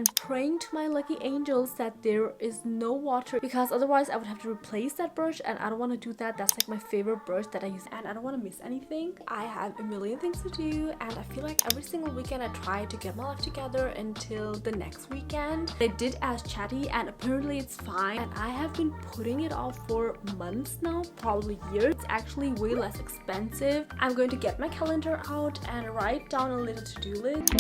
and praying to my lucky angels that there is no water, because otherwise I would have to replace that brush and I don't want to do that. That's like my favorite brush that I use and I don't want to miss anything. I have a million things to do and I feel like every single weekend I try to get my life together until the next weekend. I did ask Chatty and apparently it's fine, and I have been putting it off for months now, probably years. It's actually way less expensive. I'm going to get my calendar out and write down a little to-do list.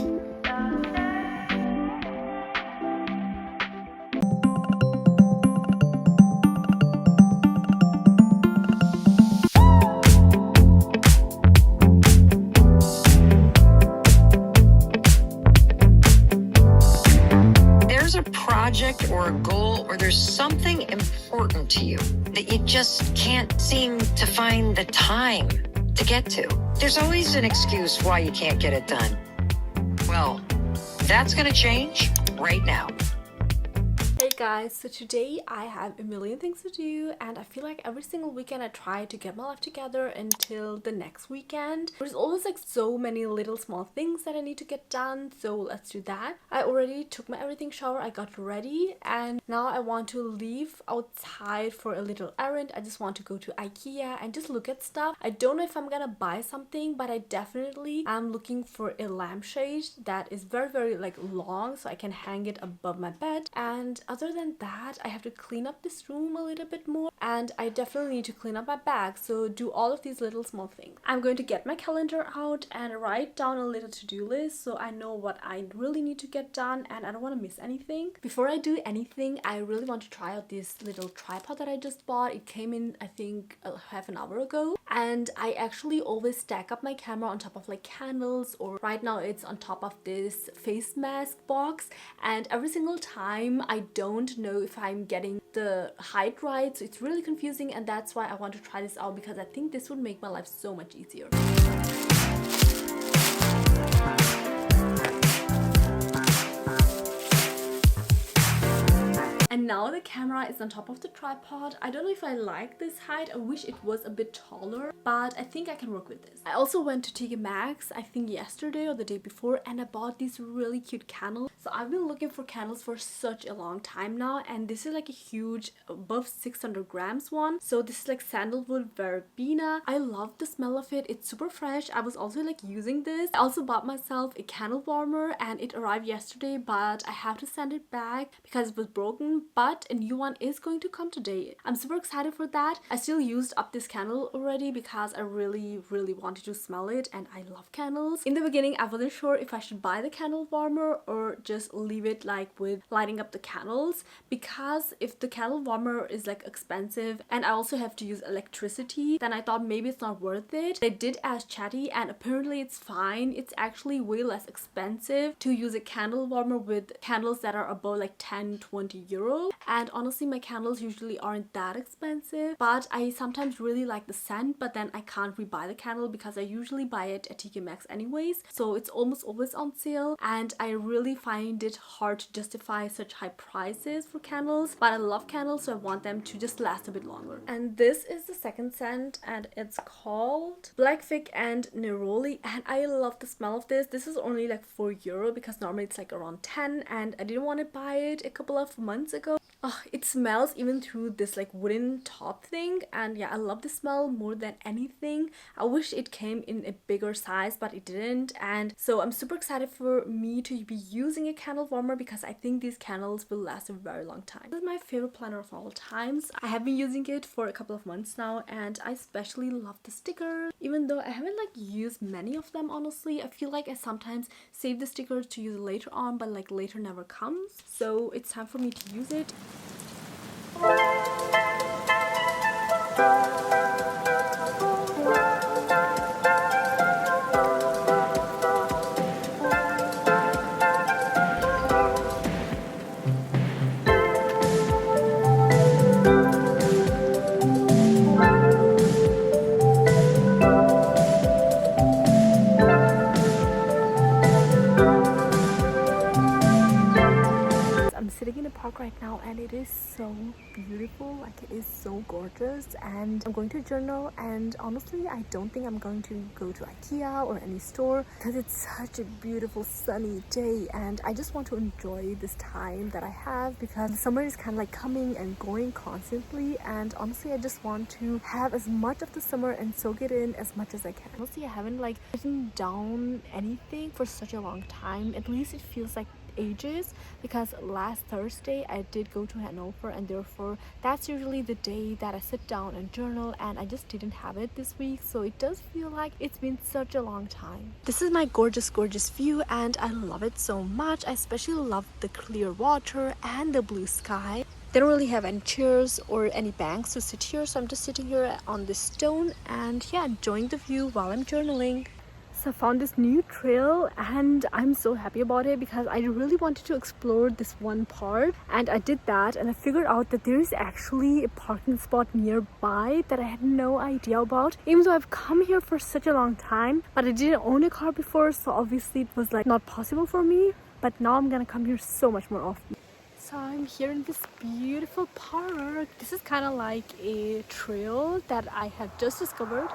Project or a goal, or there's something important to you that you just can't seem to find the time to get to. There's always an excuse why you can't get it done. Well, that's gonna change right now. Hey guys, so today I have a million things to do and I feel like every single weekend I try to get my life together until the next weekend. There's always like so many little small things that I need to get done, so let's do that. I already took my everything shower, I got ready, and now I want to leave outside for a little errand. I just want to go to IKEA and just look at stuff. I don't know if I'm gonna buy something, but I definitely am looking for a lampshade that is very like long so I can hang it above my bed. And other than that, I have to clean up this room a little bit more and I definitely need to clean up my bag, so do all of these little small things. I'm going to get my calendar out and write down a little to-do list so I know what I really need to get done and I don't want to miss anything. Before I do anything, I really want to try out this little tripod that I just bought. It came in I think half an hour ago, and I actually always stack up my camera on top of like candles, or right now it's on top of this face mask box, and every single time I don't know if I'm getting the height right, so it's really confusing, and that's why I want to try this out because I think this would make my life so much easier. And now the camera is on top of the tripod. I don't know if I like this height. I wish it was a bit taller, but I think I can work with this. I also went to TK Maxx, I think yesterday or the day before, and I bought these really cute candles. So I've been looking for candles for such a long time now, and this is like a huge, above 600 grams one. So this is like sandalwood verbena. I love the smell of it. It's super fresh. I was also like using this. I also bought myself a candle warmer and it arrived yesterday, but I have to send it back because it was broken. But a new one is going to come today. I'm super excited for that. I still used up this candle already because I really wanted to smell it, and I love candles. In the beginning I wasn't sure if I should buy the candle warmer or just leave it like with lighting up the candles, because if the candle warmer is like expensive and I also have to use electricity, then I thought maybe it's not worth it. I did ask Chatty and apparently it's fine. It's actually way less expensive to use a candle warmer with candles that are above like 10-20 euros. And honestly, my candles usually aren't that expensive, but I sometimes really like the scent, but then I can't rebuy the candle because I usually buy it at TK Maxx anyways, so it's almost always on sale, and I really find it hard to justify such high prices for candles. But I love candles, so I want them to just last a bit longer. And this is the second scent and it's called Black Fig and Neroli, and I love the smell of this. This is only like €4 because normally it's like around 10, and I didn't want to buy it a couple of months ago. Oh, it smells even through this like wooden top thing, and yeah, I love the smell more than anything. I wish it came in a bigger size, but it didn't, and so I'm super excited for me to be using a candle warmer because I think these candles will last a very long time. This is my favorite planner of all times. I have been using it for a couple of months now, and I especially love the stickers. Even though I haven't like used many of them, honestly, I feel like I sometimes save the stickers to use later on, but like later never comes, so it's time for me to use it. sitting in a park right now and it is so beautiful, like it is so gorgeous, and I'm going to journal. And honestly, I don't think I'm going to go to IKEA or any store because it's such a beautiful sunny day and I just want to enjoy this time that I have because the summer is kind of like coming and going constantly, and honestly I just want to have as much of the summer and soak it in as much as I can. Honestly, I haven't like written down anything for such a long time. At least it feels like ages, because last Thursday I did go to Hanover, and therefore that's usually the day that I sit down and journal, and I just didn't have it this week, so it does feel like it's been such a long time. This is my gorgeous view and I love it so much. I especially love the clear water and the blue sky. They don't really have any chairs or any banks to sit here, so I'm just sitting here on this stone and yeah, enjoying the view while I'm journaling. So I found this new trail and I'm so happy about it because I really wanted to explore this one part, and I did that, and I figured out that there is actually a parking spot nearby that I had no idea about, even though I've come here for such a long time. But I didn't own a car before, so obviously it was like not possible for me, but now I'm gonna come here so much more often. So I'm here in this beautiful park. This is kind of like a trail that I have just discovered.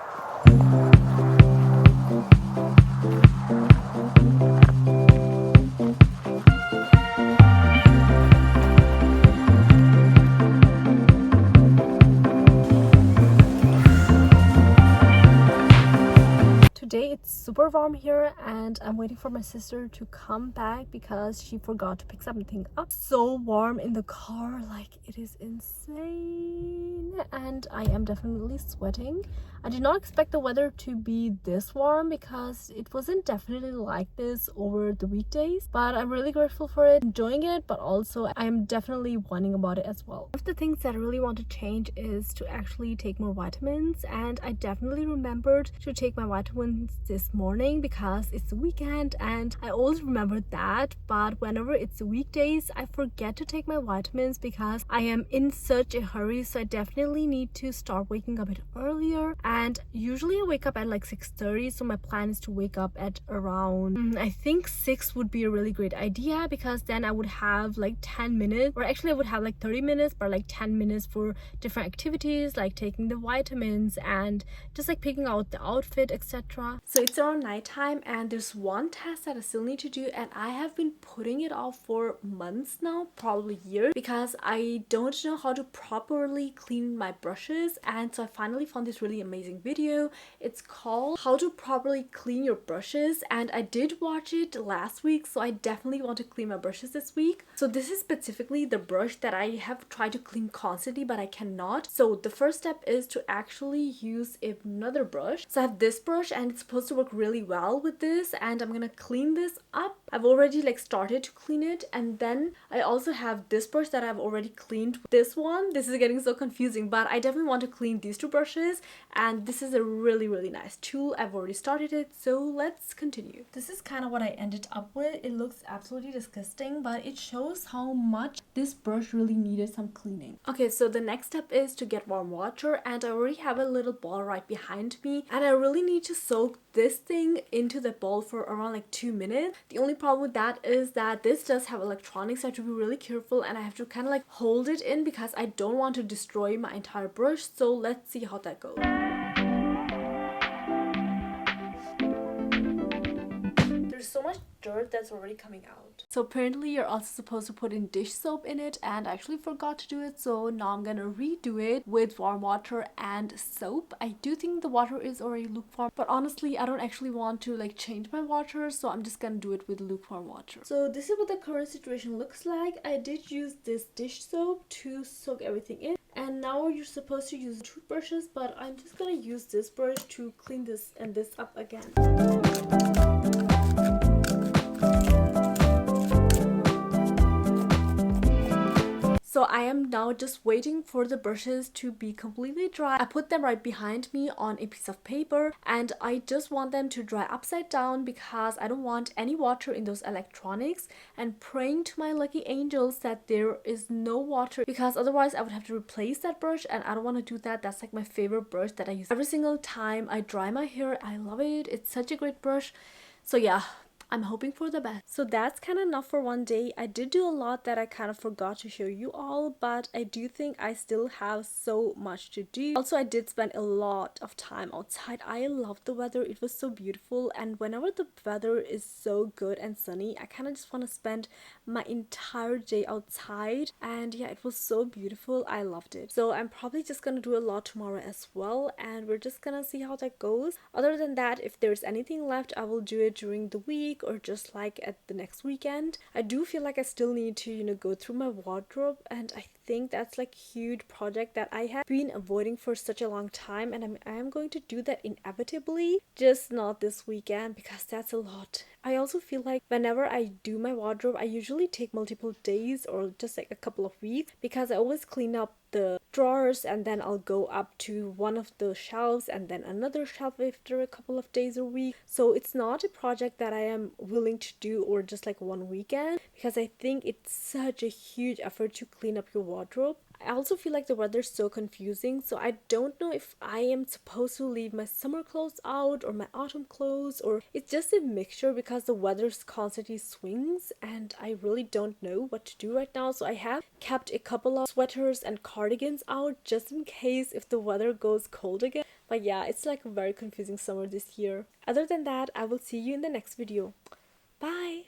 Today it's super warm here and I'm waiting for my sister to come back because she forgot to pick something up. So warm in the car, like it is insane, and I am definitely sweating. I did not expect the weather to be this warm because it wasn't definitely like this over the weekdays, but I'm really grateful for it, enjoying it, but also I am definitely whining about it as well. One of the things that I really want to change is to actually take more vitamins, and I definitely remembered to take my vitamins this morning because it's the weekend and I always remember that, but whenever it's weekdays I forget to take my vitamins because I am in such a hurry. So I definitely need to start waking up a bit earlier, and usually I wake up at like 6:30, so my plan is to wake up at around I think 6 would be a really great idea, because then I would have like 10 minutes, or actually I would have like 30 minutes, but like 10 minutes for different activities like taking the vitamins and just like picking out the outfit, etc. So it's around nighttime and there's one task that I still need to do, and I have been putting it off for months now, probably years, because I don't know how to properly clean my brushes. And so I finally found this really amazing video. It's called How to Properly Clean Your Brushes, and I did watch it last week, so I definitely want to clean my brushes this week. So this is specifically the brush that I have tried to clean constantly but I cannot. So the first step is to actually use another brush. So I have this brush and it's supposed to work really well with this, and I'm gonna clean this up. I've already like started to clean it, and then I also have this brush that I've already cleaned. This is getting so confusing, but I definitely want to clean these two brushes, and this is a really nice tool. I've already started it, so let's continue. This is kind of what I ended up with. It looks absolutely disgusting, but it shows how much this brush really needed some cleaning. Okay, so the next step is to get warm water, and I already have a little bowl right behind me, and I really need to soak this thing into the bowl for around like 2 minutes. The only problem with that is that this does have electronics, so I have to be really careful and I have to kind of like hold it in because I don't want to destroy my entire brush. So let's see how that goes. There's so much dirt that's already coming out. So apparently you're also supposed to put in dish soap in it, and I actually forgot to do it, so now I'm gonna redo it with warm water and soap. I do think the water is already lukewarm, but honestly I don't actually want to like change my water, so I'm just gonna do it with lukewarm water. So this is what the current situation looks like. I did use this dish soap to soak everything in, and now you're supposed to use toothbrushes, but I'm just gonna use this brush to clean this and this up again. So I am now just waiting for the brushes to be completely dry. I put them right behind me on a piece of paper, and I just want them to dry upside down because I don't want any water in those electronics, and praying to my lucky angels that there is no water, because otherwise I would have to replace that brush, and I don't want to do that. That's like my favorite brush that I use every single time I dry my hair. I love it. It's such a great brush. So yeah, I'm hoping for the best. So that's kind of enough for one day. I did do a lot that I kind of forgot to show you all, but I do think I still have so much to do. Also, I did spend a lot of time outside. I loved the weather. It was so beautiful, and whenever the weather is so good and sunny, I kind of just want to spend my entire day outside. And yeah, it was so beautiful. I loved it. So I'm probably just gonna do a lot tomorrow as well, and we're just gonna see how that goes. Other than that, if there's anything left, I will do it during the week or just like at the next weekend. I do feel like I still need to, go through my wardrobe, and I think that's like a huge project that I have been avoiding for such a long time, and I am going to do that inevitably, just not this weekend because that's a lot. I also feel like whenever I do my wardrobe, I usually take multiple days or just like a couple of weeks, because I always clean up the drawers and then I'll go up to one of the shelves and then another shelf after a couple of days or week. So it's not a project that I am willing to do or just like one weekend, because I think it's such a huge effort to clean up your wardrobe. I also feel like the weather's so confusing, so I don't know if I am supposed to leave my summer clothes out or my autumn clothes, or it's just a mixture because the weather's constantly swings and I really don't know what to do right now. So I have kept a couple of sweaters and cardigans out just in case if the weather goes cold again. But yeah, it's like a very confusing summer this year. Other than that, I will see you in the next video. Bye!